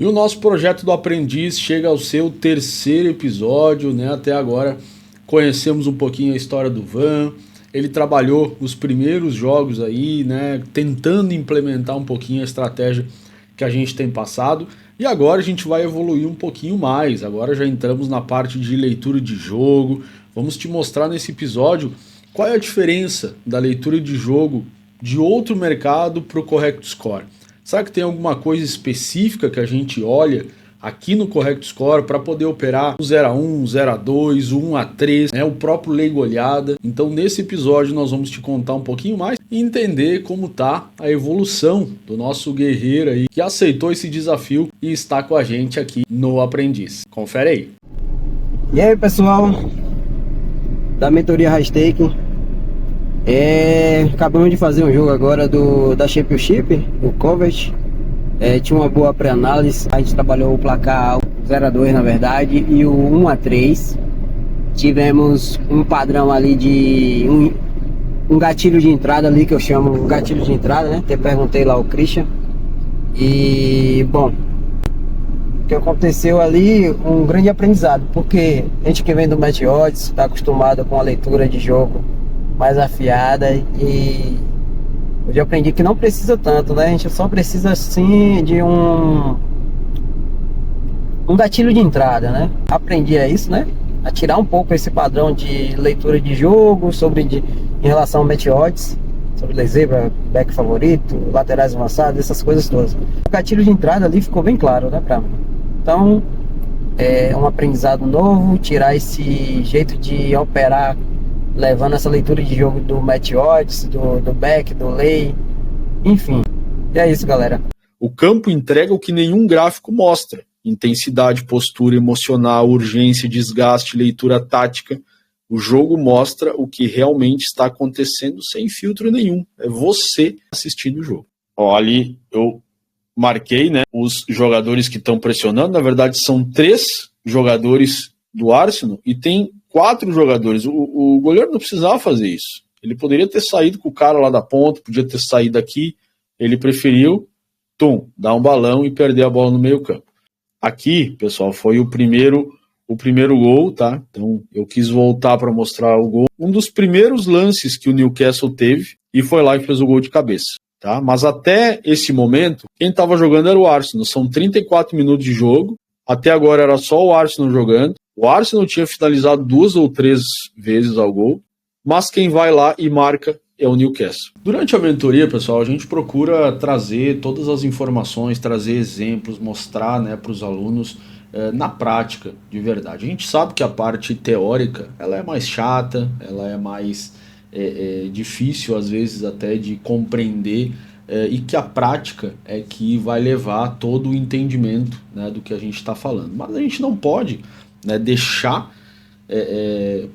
E o nosso projeto do Aprendiz chega ao seu terceiro episódio, né? Até agora conhecemos um pouquinho a história do Van. Ele trabalhou os primeiros jogos aí, né? Tentando implementar um pouquinho a estratégia que a gente tem passado. E agora a gente vai evoluir um pouquinho mais. Agora já entramos na parte de leitura de jogo. Vamos te mostrar nesse episódio qual é a diferença da leitura de jogo de outro mercado para o Correct Score. Será que tem alguma coisa específica que a gente olha aqui no Correct Score para poder operar o 0 a 1, o 0 a 2, o 1 a 3, né, o próprio lei goleada? Então nesse episódio nós vamos te contar um pouquinho mais e entender como tá a evolução do nosso guerreiro aí que aceitou esse desafio e está com a gente aqui no Aprendiz. Confere aí. E aí, pessoal da mentoria High-Stake. Acabamos de fazer um jogo agora da Championship, o Covert. Tinha uma boa pré-análise. A gente trabalhou o placar 0 a 2 na verdade e o 1 a 3. Tivemos um padrão ali de um gatilho de entrada ali, que eu chamo gatilho de entrada, né? Até perguntei lá ao Christian. E bom, o que aconteceu ali, um grande aprendizado, porque a gente que vem do Match Odds está acostumado com a leitura de jogo mais afiada, e eu aprendi que não precisa tanto, né? A gente só precisa sim de um gatilho de entrada, né? Aprendi a isso, né? A tirar um pouco esse padrão de leitura de jogo em relação ao Match Odds, sobre lei zebra, back favorito, laterais avançados, essas coisas todas. O gatilho de entrada ali ficou bem claro, né, pra mim. Então, é um aprendizado novo, tirar esse jeito de operar levando essa leitura de jogo do Match Odds, do back, do lay, enfim. E é isso, galera. O campo entrega o que nenhum gráfico mostra: intensidade, postura emocional, urgência, desgaste, leitura tática. O jogo mostra o que realmente está acontecendo sem filtro nenhum. É você assistindo o jogo. Ó, ali eu marquei, né, os jogadores que estão pressionando. Na verdade, são 3 jogadores do Arsenal e tem 4 jogadores. O goleiro não precisava fazer isso. Ele poderia ter saído com o cara lá da ponta, podia ter saído aqui. Ele preferiu, dar um balão e perder a bola no meio campo. Aqui, pessoal, foi o primeiro gol, tá? Então eu quis voltar para mostrar o gol. Um dos primeiros lances que o Newcastle teve, e foi lá e fez o gol de cabeça, tá? Mas até esse momento, quem estava jogando era o Arsenal. São 34 minutos de jogo. Até agora era só o Arsenal jogando. O Arsenal tinha finalizado 2 ou 3 vezes ao gol, mas quem vai lá e marca é o Newcastle. Durante a mentoria, pessoal, a gente procura trazer todas as informações, trazer exemplos, mostrar, né, para os alunos na prática, de verdade. A gente sabe que a parte teórica ela é mais chata, ela é mais difícil, às vezes, até de compreender, e que a prática é que vai levar todo o entendimento, né, do que a gente está falando. Mas a gente não pode, né, deixar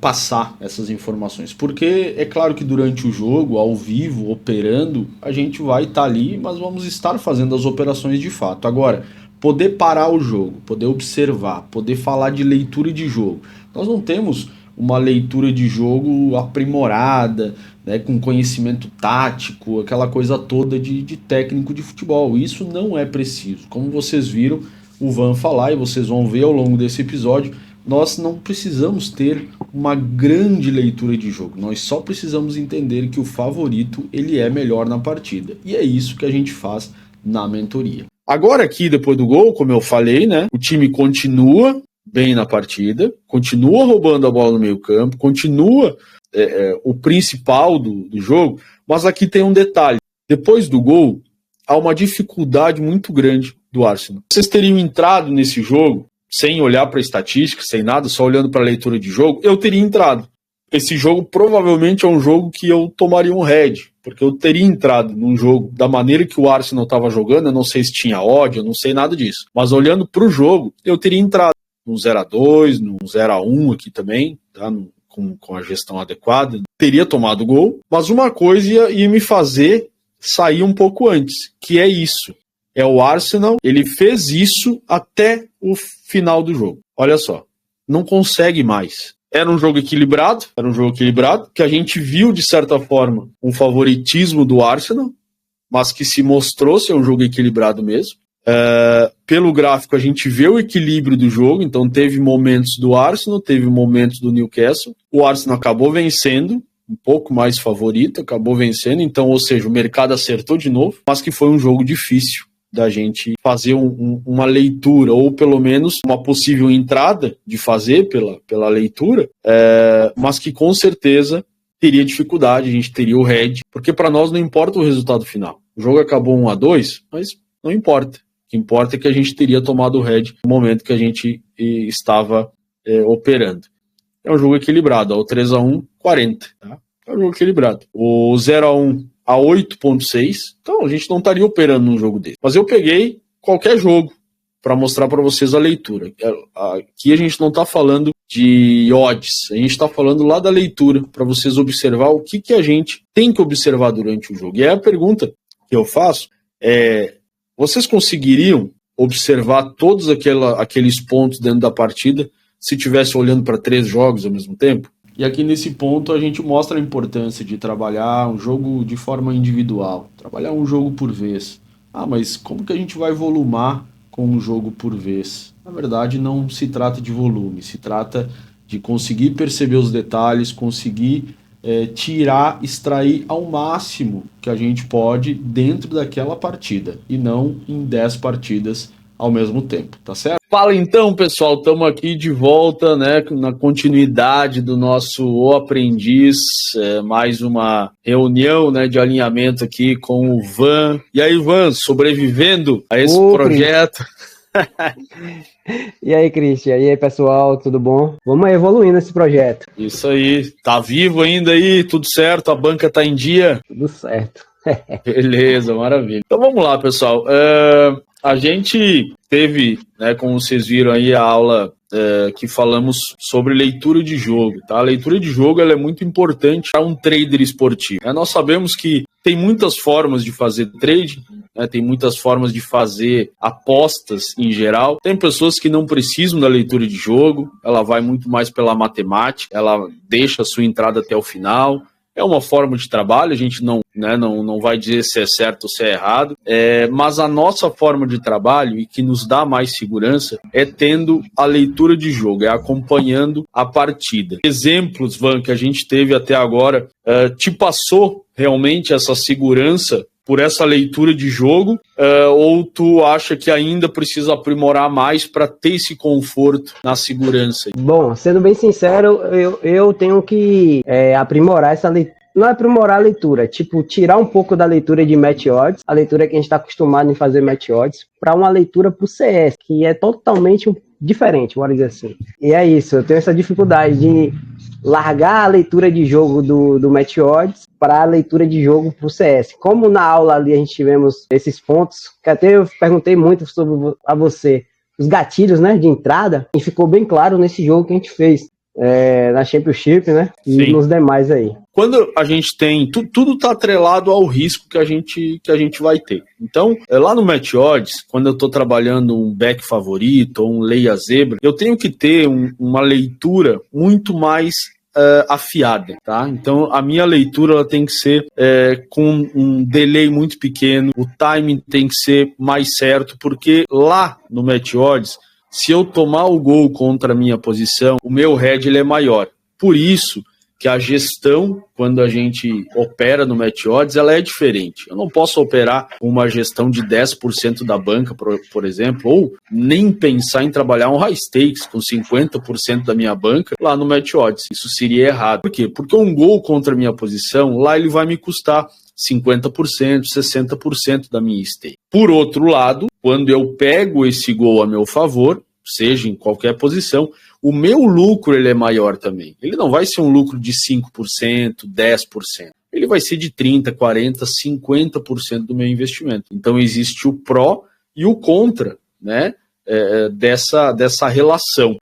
passar essas informações, porque é claro que durante o jogo, ao vivo, operando, a gente vai estar ali, mas vamos estar fazendo as operações de fato. Agora, poder parar o jogo, poder observar, poder falar de leitura de jogo. Nós não temos uma leitura de jogo aprimorada, né, com conhecimento tático, aquela coisa toda de técnico de futebol. Isso não é preciso. Como vocês viram o Van falar, e vocês vão ver ao longo desse episódio, nós não precisamos ter uma grande leitura de jogo. Nós só precisamos entender que o favorito ele é melhor na partida. E é isso que a gente faz na mentoria. Agora aqui, depois do gol, como eu falei, né, o time continua bem na partida, continua roubando a bola no meio campo, continua o principal do jogo, mas aqui tem um detalhe. Depois do gol, há uma dificuldade muito grande do Arsenal. Vocês teriam entrado nesse jogo sem olhar para a estatística, sem nada, só olhando para a leitura de jogo, eu teria entrado. Esse jogo provavelmente é um jogo que eu tomaria um head, porque eu teria entrado num jogo da maneira que o Arsenal estava jogando. Eu não sei se tinha ódio, eu não sei nada disso. Mas olhando para o jogo, eu teria entrado no 0 a 2, no 0 a 1 aqui também, tá? Com a gestão adequada. Teria tomado o gol, mas uma coisa ia me fazer sair um pouco antes, que é isso. É o Arsenal, ele fez isso até o final do jogo. Olha só, não consegue mais. Era um jogo equilibrado, que a gente viu, de certa forma, um favoritismo do Arsenal, mas que se mostrou ser um jogo equilibrado mesmo. Pelo gráfico a gente vê o equilíbrio do jogo, então teve momentos do Arsenal, teve momentos do Newcastle, o Arsenal acabou vencendo, um pouco mais favorito, acabou vencendo, então, ou seja, o mercado acertou de novo, mas que foi um jogo difícil da gente fazer uma leitura, ou pelo menos uma possível entrada de fazer pela leitura, mas que com certeza teria dificuldade, a gente teria o head, porque para nós não importa o resultado final. O jogo acabou 1-2, mas não importa. O que importa é que a gente teria tomado o head no momento que a gente estava operando. É um jogo equilibrado, o 3-1, 40. Tá? É um jogo equilibrado. O 0-1 a 8.6, então a gente não estaria operando num jogo desse. Mas eu peguei qualquer jogo para mostrar para vocês a leitura. Aqui a gente não está falando de odds, a gente está falando lá da leitura, para vocês observar o que a gente tem que observar durante o jogo. E aí a pergunta que eu faço é: vocês conseguiriam observar todos aqueles pontos dentro da partida se estivesse olhando para 3 jogos ao mesmo tempo? E aqui nesse ponto a gente mostra a importância de trabalhar um jogo de forma individual, trabalhar um jogo por vez. Mas como que a gente vai volumar com um jogo por vez? Na verdade, não se trata de volume, se trata de conseguir perceber os detalhes, conseguir extrair ao máximo que a gente pode dentro daquela partida, e não em 10 partidas ao mesmo tempo, tá certo? Fala então, pessoal, estamos aqui de volta, né, na continuidade do nosso O Aprendiz, mais uma reunião, né, de alinhamento aqui com o Van. E aí, Van, sobrevivendo a esse projeto? E aí, Christian? E aí, pessoal, tudo bom? Vamos evoluindo esse projeto. Isso aí, tá vivo ainda aí, tudo certo, a banca tá em dia? Tudo certo. Beleza, maravilha. Então vamos lá, pessoal. A gente teve, né, como vocês viram aí, a aula que falamos sobre leitura de jogo, tá? A leitura de jogo ela é muito importante para um trader esportivo. Nós sabemos que tem muitas formas de fazer trading, né? Tem muitas formas de fazer apostas em geral. Tem pessoas que não precisam da leitura de jogo, ela vai muito mais pela matemática, ela deixa a sua entrada até o final. É uma forma de trabalho, a gente não vai dizer se é certo ou se é errado, mas a nossa forma de trabalho, e que nos dá mais segurança, é tendo a leitura de jogo, é acompanhando a partida. Exemplos, Van, que a gente teve até agora, te passou realmente essa segurança por essa leitura de jogo, ou tu acha que ainda precisa aprimorar mais para ter esse conforto na segurança? Bom, sendo bem sincero, eu tenho que aprimorar essa leitura. Não é aprimorar a leitura, tipo, tirar um pouco da leitura de match odds, a leitura que a gente está acostumado em fazer match odds, para uma leitura para o CS, que é totalmente diferente, bora dizer assim. E é isso, eu tenho essa dificuldade de largar a leitura de jogo do match odds para a leitura de jogo para o CS. Como na aula ali a gente tivemos esses pontos, que até eu perguntei muito a você, os gatilhos, né, de entrada, e ficou bem claro nesse jogo que a gente fez. Na Championship, né? E Sim. Nos demais aí. Quando a gente tem... Tudo está atrelado ao risco que a gente vai ter. Então, lá no Match Odds, quando eu estou trabalhando um back favorito ou um leia zebra, eu tenho que ter uma leitura muito mais afiada, tá? Então, a minha leitura ela tem que ser com um delay muito pequeno, o timing tem que ser mais certo, porque lá no Match Odds, se eu tomar o gol contra a minha posição, o meu head ele é maior. Por isso que a gestão, quando a gente opera no Match Odds, ela é diferente. Eu não posso operar uma gestão de 10% da banca, por exemplo, ou nem pensar em trabalhar um high stakes com 50% da minha banca lá no Match Odds. Isso seria errado. Por quê? Porque um gol contra a minha posição, lá ele vai me custar 50%, 60% da minha stake. Por outro lado, quando eu pego esse gol a meu favor, seja em qualquer posição, o meu lucro ele é maior também. Ele não vai ser um lucro de 5%, 10%. Ele vai ser de 30%, 40%, 50% do meu investimento. Então existe o pró e o contra, né? Dessa relação.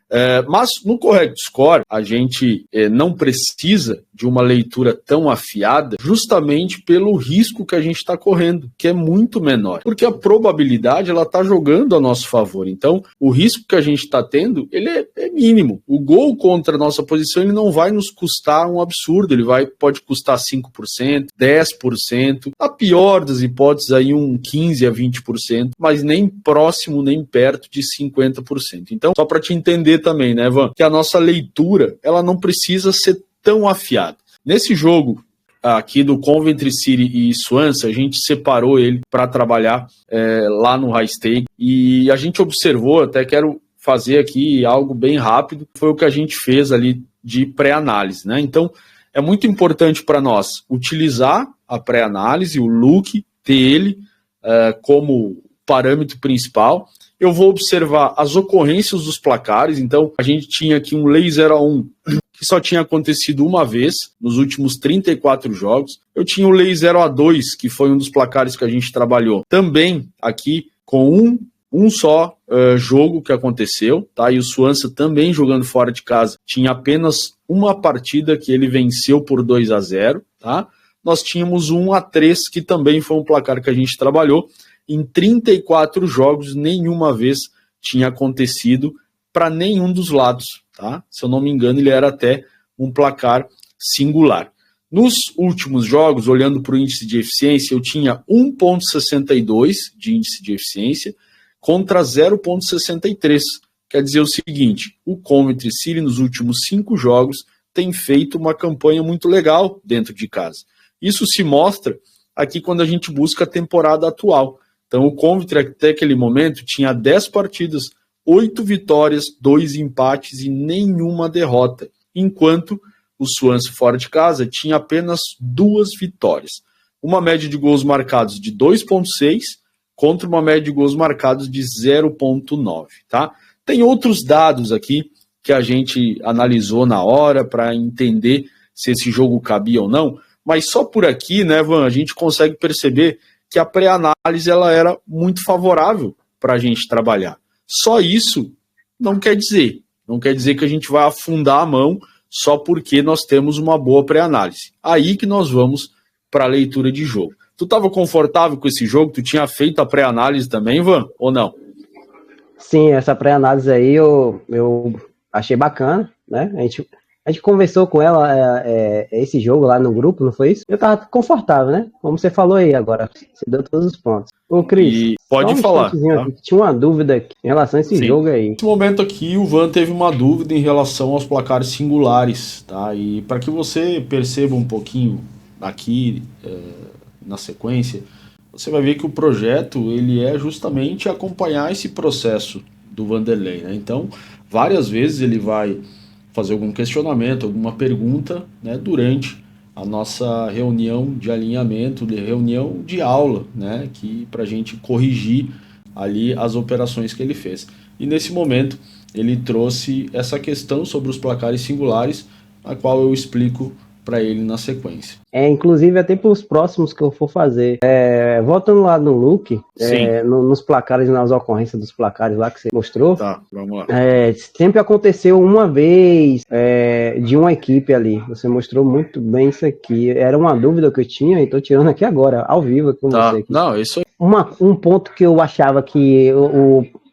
Mas no Correct Score, a gente não precisa de uma leitura tão afiada, justamente pelo risco que a gente está correndo, que é muito menor. Porque a probabilidade, ela está jogando a nosso favor. Então, o risco que a gente está tendo, ele é mínimo. O gol contra a nossa posição, ele não vai nos custar um absurdo. Ele pode custar 5%, 10%. A pior das hipóteses, aí um 15% a 20%, mas nem próximo, nem perto de 50%. Então, só para te entender também, né, Van, que a nossa leitura, ela não precisa ser tão afiada. Nesse jogo aqui do Coventry City e Swansea, a gente separou ele para trabalhar lá no High Stake, e a gente observou, até quero fazer aqui algo bem rápido, foi o que a gente fez ali de pré-análise, né? Então, é muito importante para nós utilizar a pré-análise, o look, ter ele como parâmetro principal. Eu vou observar as ocorrências dos placares. Então, a gente tinha aqui um lei 0-1 que só tinha acontecido uma vez nos últimos 34 jogos. Eu tinha o lei 0-2, que foi um dos placares que a gente trabalhou também aqui com um só jogo que aconteceu, tá? E o Swansea também jogando fora de casa tinha apenas uma partida que ele venceu por 2-0, tá? Nós tínhamos um 1-3, que também foi um placar que a gente trabalhou. Em 34 jogos, nenhuma vez tinha acontecido para nenhum dos lados, tá? Se eu não me engano, ele era até um placar singular. Nos últimos jogos, olhando para o índice de eficiência, eu tinha 1,62 de índice de eficiência contra 0,63. Quer dizer o seguinte, o Coventry City nos últimos 5 jogos tem feito uma campanha muito legal dentro de casa. Isso se mostra aqui quando a gente busca a temporada atual. Então o Coventry até aquele momento tinha 10 partidas, 8 vitórias, 2 empates e nenhuma derrota, enquanto o Swansea fora de casa tinha apenas 2 vitórias. Uma média de gols marcados de 2,6 contra uma média de gols marcados de 0,9, tá? Tem outros dados aqui que a gente analisou na hora para entender se esse jogo cabia ou não, mas só por aqui, né, Van, a gente consegue perceber que a pré-análise ela era muito favorável para a gente trabalhar. Só isso não quer dizer que a gente vai afundar a mão só porque nós temos uma boa pré-análise. Aí que nós vamos para a leitura de jogo. Tu estava confortável com esse jogo? Tu tinha feito a pré-análise também, Van, ou não? Sim, essa pré-análise aí eu achei bacana, né? A gente conversou com ela esse jogo lá no grupo, não foi isso? Eu tava confortável, né? Como você falou aí agora, você deu todos os pontos. Ô, Cris, pode falar. Tá? Aqui, tinha uma dúvida aqui em relação a esse jogo aí. Nesse momento aqui, o Van teve uma dúvida em relação aos placares singulares, tá? E para que você perceba um pouquinho aqui na sequência, você vai ver que o projeto ele é justamente acompanhar esse processo do Vanderlei, né? Então, várias vezes ele vai fazer algum questionamento, alguma pergunta, né, durante a nossa reunião de alinhamento, reunião de aula, né, que para a gente corrigir ali as operações que ele fez. E nesse momento ele trouxe essa questão sobre os placares singulares, a qual eu explico para ele na sequência. Inclusive até para os próximos que eu for fazer. Voltando lá no look, nos placares, nas ocorrências dos placares lá que você mostrou. Tá, vamos lá. Sempre aconteceu uma vez de uma equipe ali. Você mostrou muito bem isso aqui. Era uma dúvida que eu tinha e estou tirando aqui agora, ao vivo com você aqui. Não, isso aí. Um ponto que eu achava que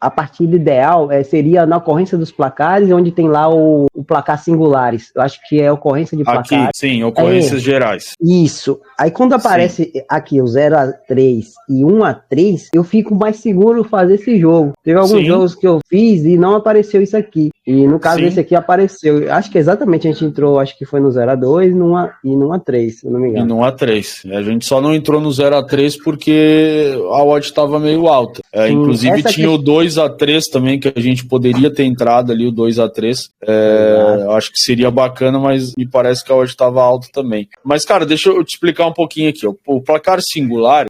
a partida ideal seria na ocorrência dos placares, onde tem lá o placar singulares. Eu acho que é ocorrência de placar. Aqui, sim, ocorrências gerais. Isso. Aí quando aparece aqui o 0-3 e 1-3, eu fico mais seguro fazer esse jogo. Teve alguns jogos que eu fiz e não apareceu isso aqui. E no caso desse aqui apareceu. Acho que exatamente a gente entrou, acho que foi no 0-2 e no 1-3, se eu não me engano. E no 1-3. A gente só não entrou no 0-3 porque a odd estava meio alta. Inclusive tinha o 2-3 também, que a gente poderia ter entrado ali, o 2-3. Acho que seria bacana, mas me parece que a odd estava alta também. Mas, cara, deixa eu te explicar um pouquinho aqui. O placar singular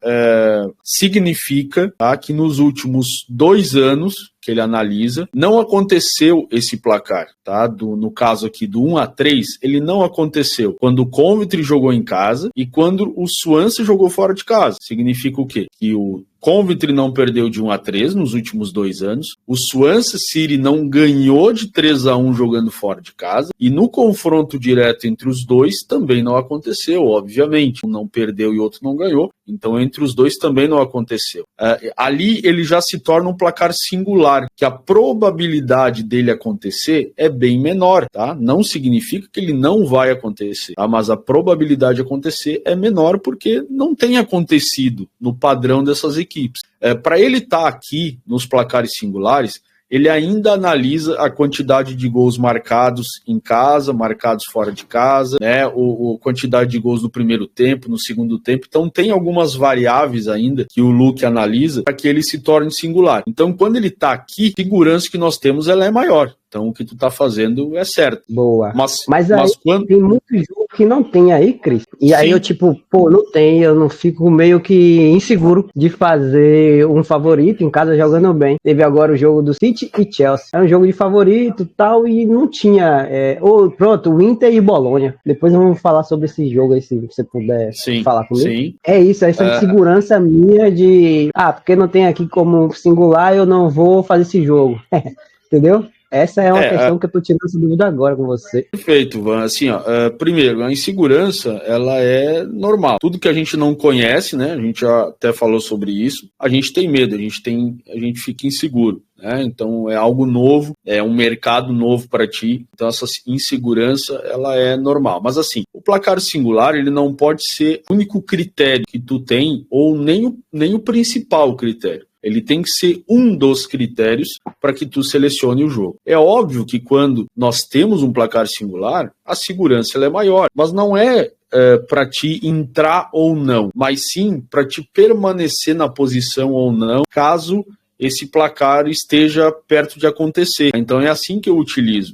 significa, tá, que nos últimos 2 anos que ele analisa, não aconteceu esse placar, tá? No caso aqui do 1-3, ele não aconteceu quando o Coventry jogou em casa e quando o Swansea jogou fora de casa. Significa o quê? Que o Coventry não perdeu de 1-3 nos últimos 2 anos, o Swansea City não ganhou de 3-1 jogando fora de casa, e no confronto direto entre os dois também não aconteceu, obviamente. Um não perdeu e outro não ganhou, então entre os dois também não aconteceu. Ali ele já se torna um placar singular, que a probabilidade dele acontecer é bem menor, tá? Não significa que ele não vai acontecer, tá? Mas a probabilidade de acontecer é menor porque não tem acontecido no padrão dessas equipes. Para ele estar aqui nos placares singulares, ele ainda analisa a quantidade de gols marcados em casa, marcados fora de casa, né, a quantidade de gols no primeiro tempo, no segundo tempo. Então tem algumas variáveis ainda que o Luque analisa para que ele se torne singular. Então quando ele está aqui, a segurança que nós temos ela é maior. Então o que tu tá fazendo é certo. Boa. Mas aí quando... tem muito jogo que não tem aí, Cris. E sim, aí eu não tem, eu não fico meio que inseguro de fazer um favorito em casa jogando bem. Teve agora o jogo do City e Chelsea. É um jogo de favorito e tal, e não tinha... pronto, o Inter e Bolonha. Depois vamos falar sobre esse jogo aí, se você puder falar comigo. Sim. É isso, essa insegurança minha de... porque não tem aqui como singular, eu não vou fazer esse jogo. Entendeu? Essa é uma questão que eu tô tirando essa dúvida agora com você. Perfeito, Van. Assim, primeiro, a insegurança, ela é normal. Tudo que a gente não conhece, né? A gente já até falou sobre isso. A gente tem medo, a gente fica inseguro, né? Então é algo novo, é um mercado novo para ti. Então essa insegurança, ela é normal. Mas assim, o placar singular, ele não pode ser o único critério que tu tem ou nem o principal critério. Ele tem que ser um dos critérios para que tu selecione o jogo. É óbvio que quando nós temos um placar singular, a segurança ela é maior, mas não é para te entrar ou não, mas sim para te permanecer na posição ou não, caso esse placar esteja perto de acontecer. Então é assim que eu utilizo.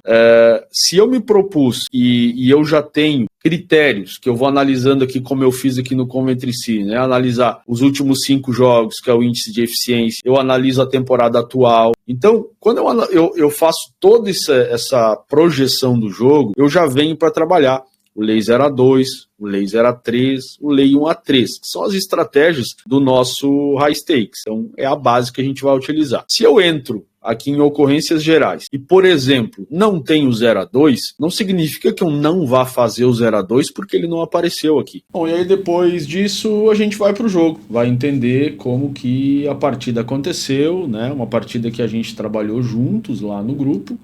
Se eu me propus e eu já tenho critérios que eu vou analisando aqui, como eu fiz aqui no Coventry City, né? Analisar os últimos 5 jogos, que é o índice de eficiência, eu analiso a temporada atual. Então, quando eu faço toda essa projeção do jogo, eu já venho para trabalhar o lei 0-2, o lei 0-3, o lei 1-3, que são as estratégias do nosso high stakes. Então, é a base que a gente vai utilizar. Se eu entro aqui em ocorrências gerais e, por exemplo, não tem o 0-2, não significa que eu não vá fazer o 0-2 porque ele não apareceu aqui. Bom, e aí depois disso a gente vai para o jogo, vai entender como que a partida aconteceu, né? Uma partida que a gente trabalhou juntos lá no grupo,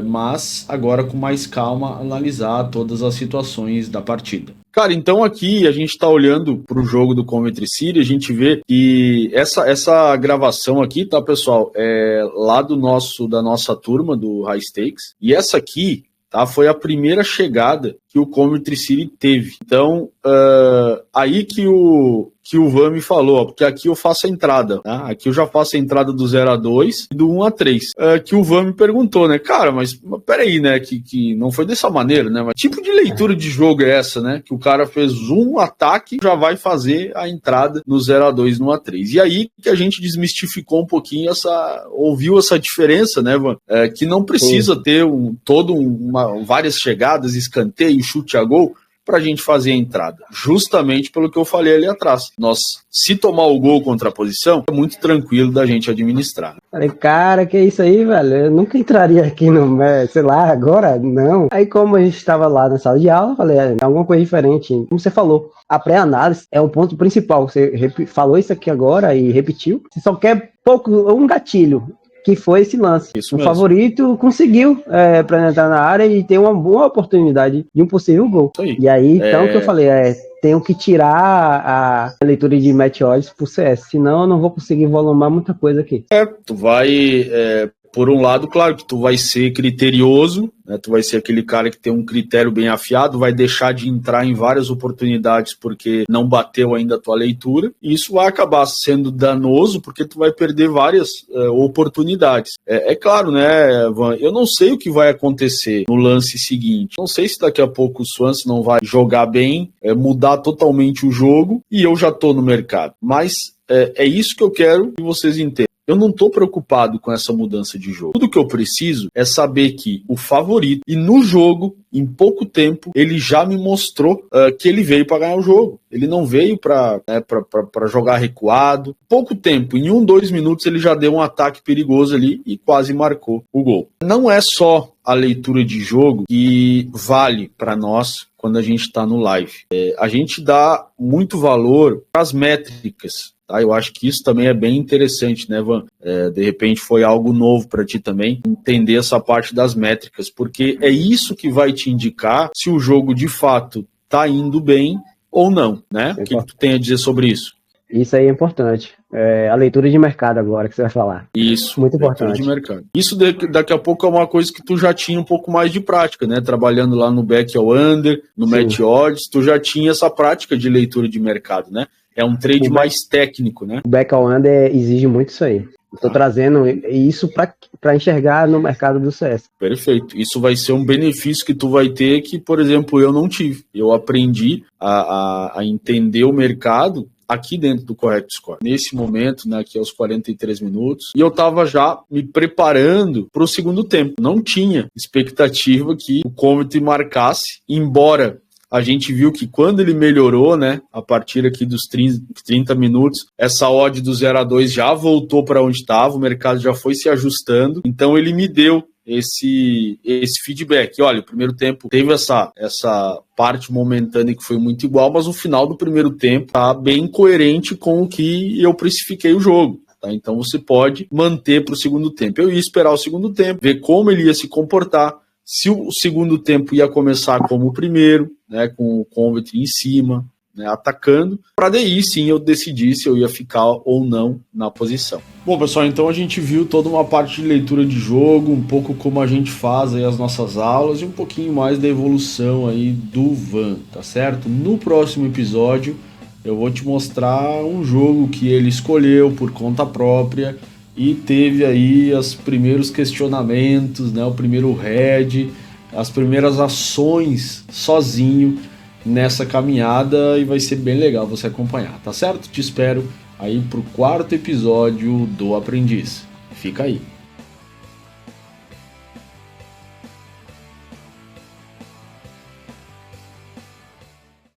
mas agora com mais calma analisar todas as situações da partida. Cara, então aqui a gente está olhando para o jogo do Coventry City, a gente vê que essa gravação aqui, tá, pessoal, é lá da nossa turma do High Stakes, e essa aqui, tá, foi a primeira chegada que o Coventry City teve. Então, aí que o Van me falou, porque aqui eu faço a entrada, tá? Aqui eu já faço a entrada do 0-2 e do 1-3. Que o Van me perguntou, né? Cara, mas peraí, né? Que não foi dessa maneira, né? Mas tipo de leitura de jogo é essa, né? Que o cara fez um ataque, já vai fazer a entrada no 0-2 no 1-3. E aí que a gente desmistificou um pouquinho ouviu essa diferença, né, Van? Que não precisa ter várias chegadas, escanteio, chute a gol, para a gente fazer a entrada, justamente pelo que eu falei ali atrás. Se tomar o gol contra a posição, é muito tranquilo da gente administrar. Falei, cara, que é isso aí, velho? Eu nunca entraria aqui sei lá, agora não. Aí como a gente estava lá na sala de aula, falei, é alguma coisa diferente. Como você falou, a pré-análise é o ponto principal. Você falou isso aqui agora e repetiu. Você só quer um gatilho, que foi esse lance. Isso o mesmo. Favorito conseguiu penetrar na área e ter uma boa oportunidade de um possível gol. E aí, então, o que eu falei tenho que tirar a leitura de match odds pro CS, senão eu não vou conseguir volumar muita coisa aqui. Tu vai... Por um lado, claro que tu vai ser criterioso, né? Tu vai ser aquele cara que tem um critério bem afiado, vai deixar de entrar em várias oportunidades porque não bateu ainda a tua leitura, e isso vai acabar sendo danoso porque tu vai perder várias oportunidades. É claro, né, Van, eu não sei o que vai acontecer no lance seguinte, não sei se daqui a pouco o Swansea não vai jogar bem, mudar totalmente o jogo, e eu já tô no mercado, mas é isso que eu quero que vocês entendam. Eu não estou preocupado com essa mudança de jogo. Tudo que eu preciso é saber que o favorito, e no jogo, em pouco tempo, ele já me mostrou que ele veio para ganhar o jogo. Ele não veio para jogar recuado. Pouco tempo, em 1-2 minutos, ele já deu um ataque perigoso ali e quase marcou o gol. Não é só a leitura de jogo que vale para nós quando a gente está no live. A gente dá muito valor para as métricas. Tá? Eu acho que isso também é bem interessante, né, Van? De repente foi algo novo para ti também, entender essa parte das métricas, porque é isso que vai te indicar se o jogo de fato está indo bem ou não, né? O que tu tem a dizer sobre isso? Isso aí é importante. A leitura de mercado agora que você vai falar. Isso, muito importante. De mercado. Isso daqui a pouco é uma coisa que tu já tinha um pouco mais de prática, né? Trabalhando lá no back ao under, no match odds, tu já tinha essa prática de leitura de mercado, né? É um trade mais técnico, né? O back ao under exige muito isso aí. Estou trazendo isso para enxergar no mercado do CS. Perfeito. Isso vai ser um benefício que tu vai ter que, por exemplo, eu não tive. Eu aprendi a entender o mercado aqui dentro do Correct Score. Nesse momento, né, aqui aos 43 minutos, e eu estava já me preparando para o segundo tempo. Não tinha expectativa que o Coventry marcasse, embora a gente viu que quando ele melhorou, né, a partir aqui dos 30 minutos, essa odd do 0-2 já voltou para onde estava, o mercado já foi se ajustando, então ele me deu esse feedback. Olha, o primeiro tempo teve essa parte momentânea que foi muito igual, mas o final do primeiro tempo tá bem coerente com o que eu precifiquei o jogo. Tá? Então você pode manter para o segundo tempo. Eu ia esperar o segundo tempo, ver como ele ia se comportar, se o segundo tempo ia começar como o primeiro, né, com o Coventry em cima, né, atacando, para daí sim eu decidir se eu ia ficar ou não na posição. Bom, pessoal, então a gente viu toda uma parte de leitura de jogo, um pouco como a gente faz aí as nossas aulas e um pouquinho mais da evolução aí do Van, tá certo? No próximo episódio eu vou te mostrar um jogo que ele escolheu por conta própria e teve aí os primeiros questionamentos, né, o primeiro head, as primeiras ações sozinho nessa caminhada, e vai ser bem legal você acompanhar, tá certo? Te espero aí pro 4º episódio do Aprendiz. Fica aí.